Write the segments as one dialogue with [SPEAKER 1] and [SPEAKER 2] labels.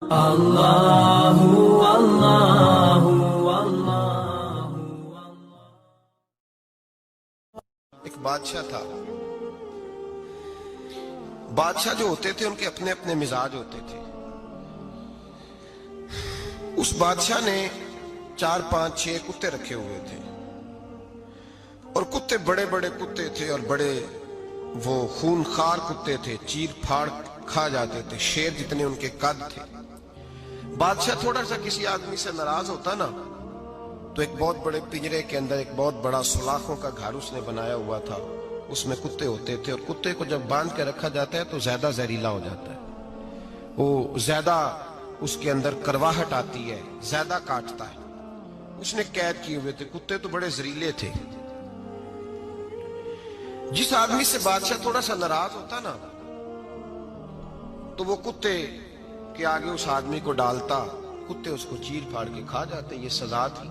[SPEAKER 1] اللہ اللہ اللہ۔
[SPEAKER 2] ایک بادشاہ تھا۔ بادشاہ جو ہوتے تھے ان کے اپنے اپنے مزاج ہوتے تھے۔ اس بادشاہ نے 4 5 6 کتے رکھے ہوئے تھے، اور کتے بڑے بڑے کتے تھے، اور بڑے وہ خونخوار کتے تھے، چیر پھاڑ کھا جاتے تھے، شیر جتنے ان کے قد تھے۔ بادشاہ تھوڑا سا کسی آدمی سے ناراض ہوتا نا، تو ایک بہت بڑے پنجرے کے اندر ایک بہت بڑا سلاخوں کا گھر اس نے بنایا ہوا تھا، اس میں کتے ہوتے تھے، اور کتے کو جب باندھ کے رکھا جاتا ہے تو زیادہ زہریلا ہو جاتا ہے، وہ زیادہ اس کے اندر کرواہٹ آتی ہے، زیادہ کاٹتا ہے۔ اس نے قید کیے ہوئے تھے، کتے تو بڑے زہریلے تھے۔ جس آدمی سے بادشاہ تھوڑا سا ناراض ہوتا نا، تو وہ کتے کے آگے اس آدمی کو ڈالتا، کتے اس کو چیر پھاڑ کے کھا جاتے۔ یہ سزا تھی،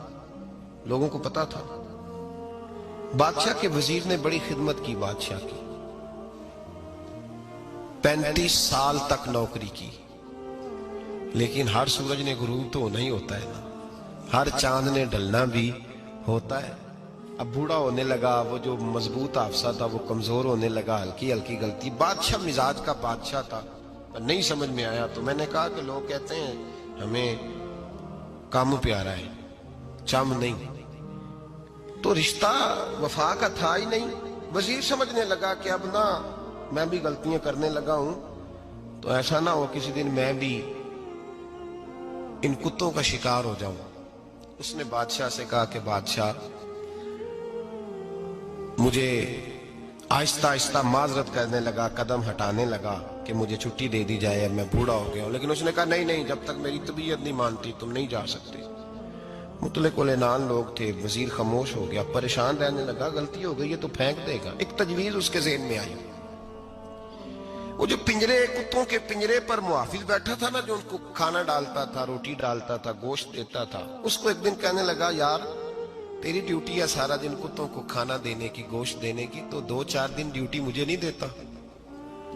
[SPEAKER 2] لوگوں کو پتا تھا۔ بادشاہ کے وزیر نے بڑی خدمت کی بادشاہ کی، 35 سال تک نوکری کی، لیکن ہر سورج نے غروب تو ہونا ہی ہوتا ہے نا، ہر چاند نے ڈلنا بھی ہوتا ہے۔ اب بوڑھا ہونے لگا، وہ جو مضبوط حافظہ تھا وہ کمزور ہونے لگا، ہلکی ہلکی غلطی۔ بادشاہ مزاج کا بادشاہ تھا، نہیں سمجھ میں آیا تو میں نے کہا کہ لوگ کہتے ہیں ہمیں کام پیارا ہے، چم نہیں، تو رشتہ وفا کا تھا ہی نہیں۔ وزیر سمجھنے لگا کہ اب نہ میں بھی غلطیاں کرنے لگا ہوں، تو ایسا نہ ہو کسی دن میں بھی ان کتوں کا شکار ہو جاؤں۔ اس نے بادشاہ سے کہا کہ بادشاہ، مجھے آہستہ آہستہ معذرت کرنے لگا، قدم ہٹانے لگا کہ مجھے چھٹی دے دی جائے، اب میں بوڑھا ہو گیا ہوں۔ لیکن اس نے کہا نہیں نہیں، جب تک میری طبیعت نہیں مانتی تم نہیں جا سکتے۔ مطلق العنان لوگ تھے، وزیر خاموش ہو گیا، پریشان رہنے لگا، غلطی ہو گئی ہے تو پھینک دے گا۔ ایک تجویز اس کے ذہن میں آئی، وہ جو پنجرے، کتوں کے پنجرے پر محافظ بیٹھا تھا نا، جو ان کو کھانا ڈالتا تھا، روٹی ڈالتا تھا، گوشت دیتا تھا، اس کو ایک دن کہنے لگا یار تیری ڈیوٹی ہے سارا دن کتوں کو کھانا دینے کی، گوشت دینے کی، تو 2 4 دن ڈیوٹی مجھے نہیں دیتا؟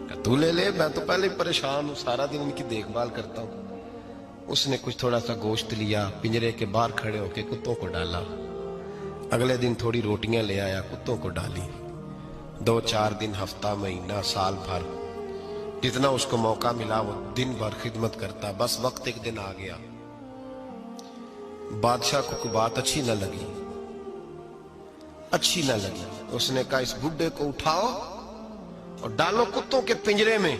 [SPEAKER 2] کہ تو لے لے، میں تو پہلے پریشان ہوں، سارا دن ان کی دیکھ بھال کرتا ہوں۔ اس نے کچھ تھوڑا سا گوشت لیا، پنجرے کے باہر کھڑے ہو کے کتوں کو ڈالا۔ اگلے دن تھوڑی روٹیاں لے آیا، کتوں کو ڈالی۔ 2 4 دن، ہفتہ، مہینہ، سال بھر، جتنا اس کو موقع ملا وہ دن بھر خدمت کرتا۔ بس وقت ایک دن آ گیا، بادشاہ کو کوئی بات اچھی نہ لگی۔ اس نے کہا اس بڈھے کو اٹھاؤ اور ڈالو کتوں کے پنجرے میں،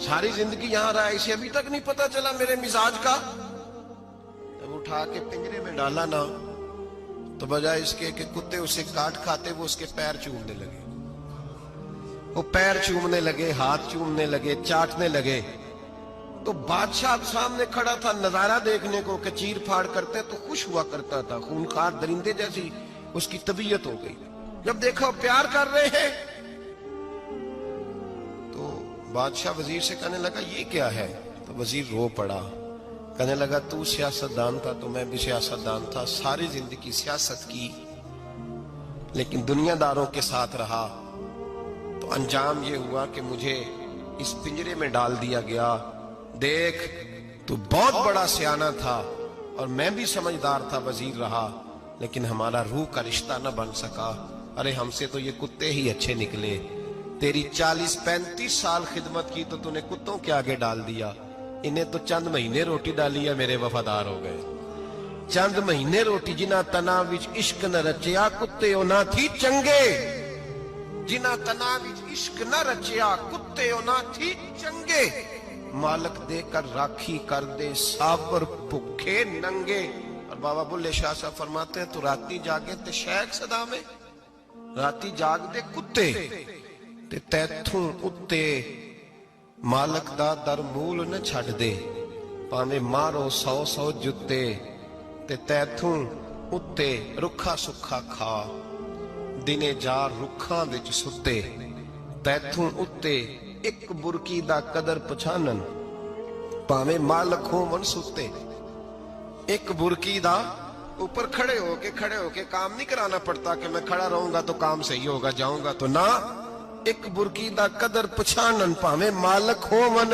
[SPEAKER 2] ساری زندگی یہاں رہا، اسے ابھی تک نہیں پتا چلا میرے مزاج کا۔ جب اٹھا کے پنجرے میں ڈالا نا، تو بجائے اس کے کہ کتے اسے کاٹ کھاتے، وہ اس کے پیر چومنے لگے، وہ پیر چومنے لگے، ہاتھ چومنے لگے، چاٹنے لگے۔ تو بادشاہ سامنے کھڑا تھا نظارہ دیکھنے کو کہ چیر پھاڑ کرتے تو خوش ہوا کرتا تھا، خونخوار درندے جیسی اس کی طبیعت ہو گئی۔ جب دیکھا پیار کر رہے ہیں تو بادشاہ وزیر سے کہنے لگا یہ کیا ہے؟ تو وزیر رو پڑا، کہنے لگا تو سیاستدان تھا تو میں بھی سیاستدان تھا، ساری زندگی سیاست کی، لیکن دنیا داروں کے ساتھ رہا، تو انجام یہ ہوا کہ مجھے اس پنجرے میں ڈال دیا گیا۔ دیکھ تو بہت بڑا سیانہ تھا اور میں بھی سمجھدار تھا، وزیر رہا، لیکن ہمارا روح کا رشتہ نہ بن سکا۔ ارے ہم سے تو یہ کتے ہی اچھے نکلے، تیری 40 35 سال خدمت کی تو نے کتوں کے آگے ڈال دیا، انہیں تو چند مہینے روٹی ڈالی ہے، میرے وفادار ہو گئے۔ چند مہینے روٹی، جنہ تنا وچ عشق نہ رچیا، کتے او نہ تھی چنگے، جنہ تنا وچ عشق نہ رچیا، کتے او نہ تھی چنگے، مالک دے کر راکھی کر دے، سابر بھکھے ننگے۔ اور بابا بلے شاہ صاحب فرماتے ہیں تو راتی جاگے تے شیخ صدا میں، راتی جاگ دے کتے تے تیتھوں اتے، مالک دا در مول نہ چھڑ دے، پاویں مارو 100 100 جتے، تے تیتھوں اتے رکھا سکھا کھا، دنے جار رکھاں وچ ستے، تیتھوں اتے ایک برکی دا قدر پچھانن، پاویں مالک ہوں من ستے۔ ایک برکی دا اوپر کھڑے ہو کے کام نہیں کرانا پڑتا کہ میں کھڑا رہوں گا تو کام صحیح ہوگا، جاؤں گا تو نہ، ایک برکی دا قدر پچھانن، پاویں مالک ہوں من